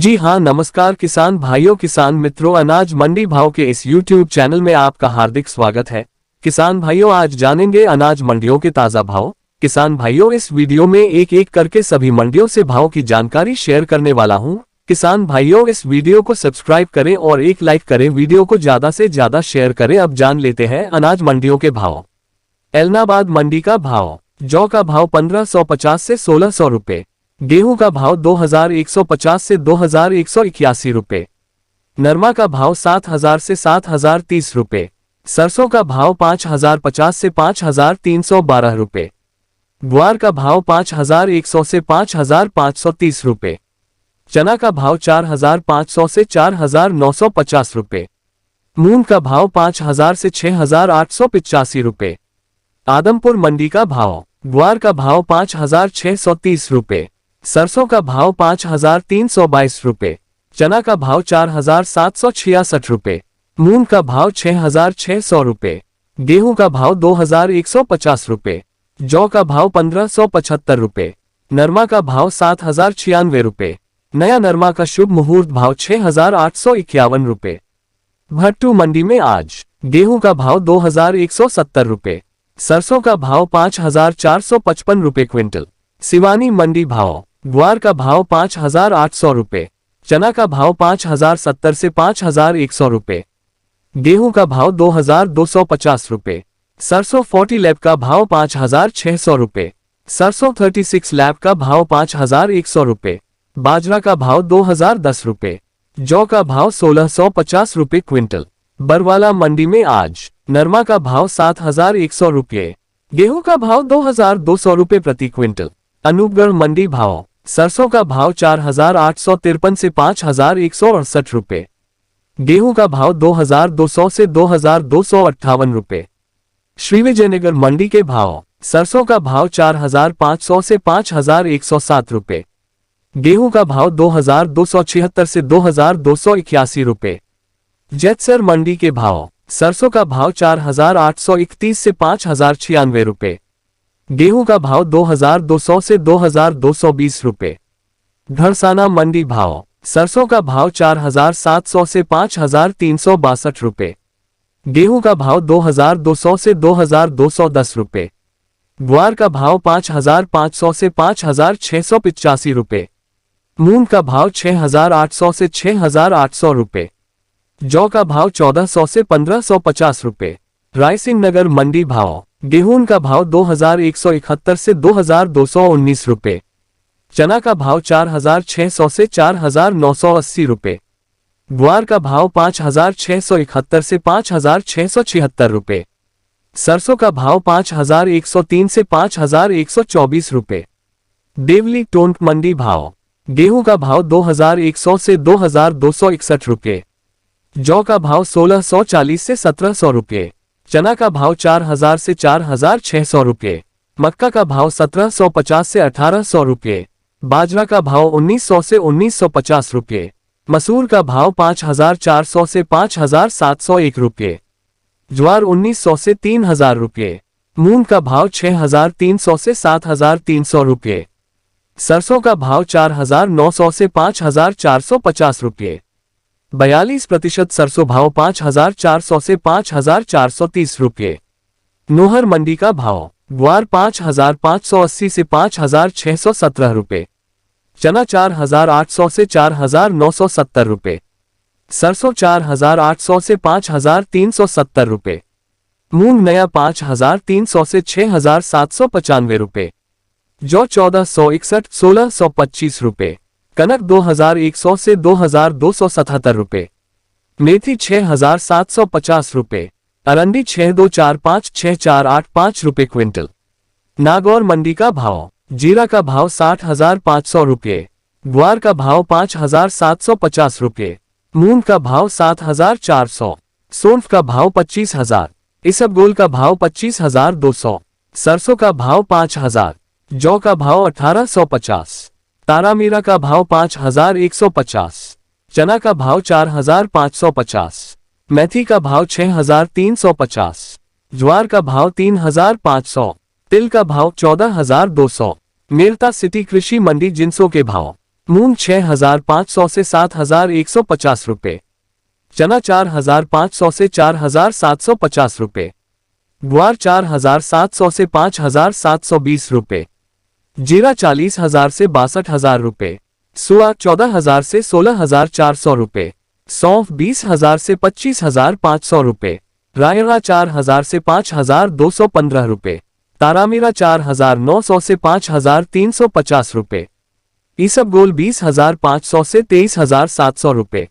जी हाँ, नमस्कार किसान भाइयों, किसान मित्रों, अनाज मंडी भाव के इस YouTube चैनल में आपका हार्दिक स्वागत है। किसान भाइयों, आज जानेंगे अनाज मंडियों के ताजा भाव। किसान भाइयों, इस वीडियो में एक एक करके सभी मंडियों से भाव की जानकारी शेयर करने वाला हूँ। किसान भाइयों, इस वीडियो को सब्सक्राइब करें और एक लाइक करें, वीडियो को ज्यादा से ज्यादा शेयर करें। अब जान लेते हैं अनाज मंडियों के भाव। एलनाबाद मंडी का भाव। जौ का भाव 1550 से 1600 रुपए। गेहूं का भाव 2150 से 2181 रुपए। नरमा का भाव 7000 से 7030 रुपए। सरसों का भाव 5050 से 5312 रुपए। ग्वार का भाव 5100 से 5530 रुपए। चना का भाव 4500 से 4950 रुपए। मूंग का भाव 5000 से 6885 रुपए। आदमपुर मंडी का भाव। ग्वार का भाव 5630 रुपए। सरसों का भाव 5322 रुपए। चना का भाव 4766 रुपए। मूंग का भाव 6600 रुपए। गेहूं का भाव 2150 रुपए। जौ का भाव 1575 रुपए। नरमा का भाव 7096 रुपए। नया नरमा का शुभ मुहूर्त भाव 6851 रुपए। भट्टू मंडी में आज गेहूं का भाव 2170 रुपए। सरसों का भाव 5455 रुपए क्विंटल। सिवानी मंडी भाव। ग्वार का भाव 5800 रुपए। चना का भाव 5070 से 5100 रुपए। गेहूं का भाव 2250 रुपए। सरसों 40 लैब का भाव 5600 रुपए। सरसों 36 लैब का भाव 5100 रुपए। बाजरा का भाव 2010 रुपए। जौ का भाव 1650 रुपए क्विंटल। बरवाला मंडी में आज नरमा का भाव 7100 रुपए। गेहूं का भाव 2200 रुपए प्रति क्विंटल। अनूपगढ़ मंडी भाव। सरसों का भाव 4853 से 5168 रुपए। गेहूं का भाव 2200 से 2258 रुपए। श्रीविजयनगर मंडी के भाव। सरसों का भाव 4500 से 5107 रुपए। गेहूं का भाव 2276 से 2281 रुपए। जैतसर मंडी के भाव। सरसों का भाव 4831 से 5096 रुपए। गेहूं का भाव 2200 से 2220 रुपए। घड़साना मंडी भाव। सरसों का भाव 4700 से 5362 रुपए। गेहूं का भाव 2200 से 2210 रुपए। ग्वार का भाव 5500 से 5685 रुपए। मूंग का भाव 6800 से 6800 रुपए। जौ का भाव 1400 से 1550 रुपए। रायसिंह नगर मंडी भाव। गेहूं का भाव 2171 से 2219 रुपए। चना का भाव 4600 से 4980 रुपए। ग्वार का भाव 5671 से 5676 रुपए। सरसों का भाव 5103 से 5124 रुपए। देवली टोंक मंडी भाव। गेहूं का भाव 2100 से 2261 रुपए। जौ का भाव 1640 से 1700 रुपए। चना का भाव 4000 से 4600 रुपए। मक्का का भाव 1750 से 1800 रुपए। बाजरा का भाव 1900 से 1950 रुपए। मसूर का भाव 5400 से 5701 रुपए। ज्वार 1900 से 3000 रुपए। मूंग का भाव 6300 से 7300 रुपए। सरसों का भाव 4900 से 5450 रुपए। 42% सरसों भाव 5400 से 5430 रुपए। नोहर मंडी का भाव। ग्वार 5580 से 5617 रुपए। चना 4800 से 4970 रुपए। सरसों 4800 से 5370 रुपए। मूंग नया 5300 से 6795 रुपए। जौ 1461 1625 रुपए। कनक 2100 से 2277 रुपए। मेथी 6750 रुपए। अरंडी 6245 6485 रुपए क्विंटल। नागौर मंडी का भाव। जीरा का भाव 60500 रुपए। ग्वार का भाव 5750 रुपए। मूंग का भाव 7400। सौंफ का भाव 25000। इसबगोल का भाव 25200। सरसों का भाव 5000। जौ का भाव 1850। तारामीरा का भाव 5150। चना का भाव 4550। मेथी का भाव 6350। ज्वार का भाव 3500। तिल का भाव 14200। मेरता सिटी कृषि मंडी जिंसों के भाव। मूंग 6,500 से 7,150 रुपये, चना 4,500 से 4,750 रुपये, ग्वार 4,700 से 5,720 रुपये, जीरा 40,000 से 62,000 रुपये, सुआ 14,000 से 16,400 रुपये, सौंफ 20,000 से 25,500 रुपये, रायरा 4,000 से 5,215 रुपये, तारामीरा 4,900 से 5,350 रुपये, ईसबगोल 20,500 से 23,700 रुपये।